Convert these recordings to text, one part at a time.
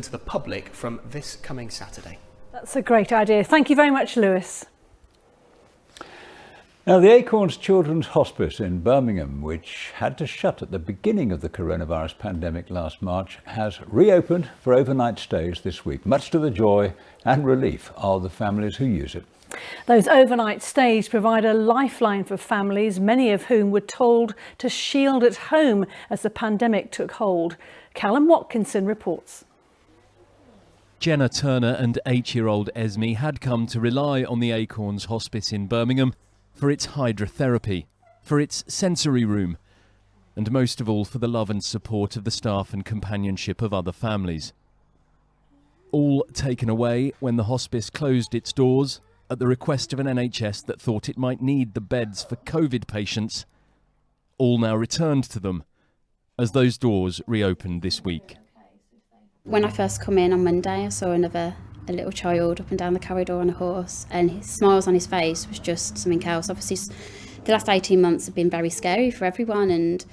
to the public from this coming Saturday. That's a great idea. Thank you very much, Lewis. Now, the Acorns Children's Hospice in Birmingham, which had to shut at the beginning of the coronavirus pandemic last March, has reopened for overnight stays this week, much to the joy and relief of the families who use it. Those overnight stays provide a lifeline for families, many of whom were told to shield at home as the pandemic took hold. Callum Watkinson reports. Jenna Turner and 8-year-old Esme had come to rely on the Acorns Hospice in Birmingham for its hydrotherapy, for its sensory room, and most of all for the love and support of the staff and companionship of other families. All taken away when the hospice closed its doors at the request of an NHS that thought it might need the beds for COVID patients. All now returned to them as those doors reopened this week. When I first come in on Monday, I saw a little child up and down the corridor on a horse, and his smiles on his face was just something else. Obviously, the last 18 months have been very scary for everyone, and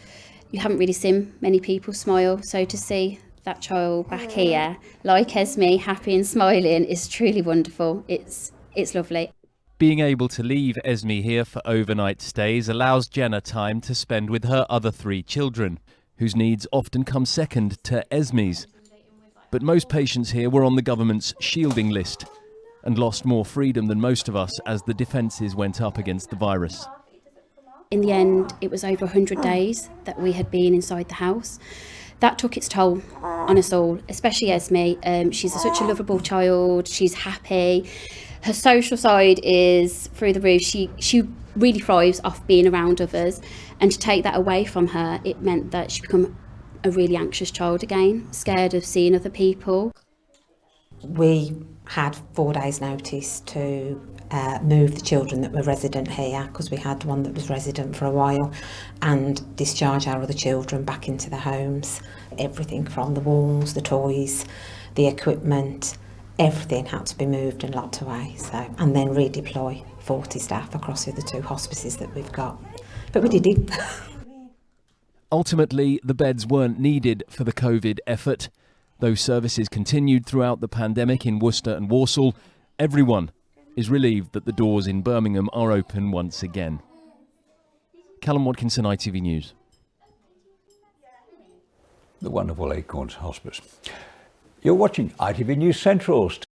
you haven't really seen many people smile. So to see that child back here, like Esme, happy and smiling, is truly wonderful. It's lovely. Being able to leave Esme here for overnight stays allows Jenna time to spend with her other 3 children, whose needs often come second to Esme's. But most patients here were on the government's shielding list and lost more freedom than most of us as the defences went up against the virus. In the end, it was over 100 days that we had been inside the house. That took its toll on us all, especially Esme. She's such a lovable child, she's happy. Her social side is through the roof. She really thrives off being around others, and to take that away from her, it meant that she became a really anxious child again, scared of seeing other people. We had 4 days notice to move the children that were resident here, because we had one that was resident for a while, and discharge our other children back into their homes. Everything from the walls, the toys, the equipment, everything had to be moved and locked away. And then redeploy 40 staff across the other 2 hospices that we've got. But we did it. Ultimately, the beds weren't needed for the COVID effort. Though services continued throughout the pandemic in Worcester and Walsall, everyone is relieved that the doors in Birmingham are open once again. Callum Watkinson, ITV News. The wonderful Acorns Hospice. You're watching ITV News Central.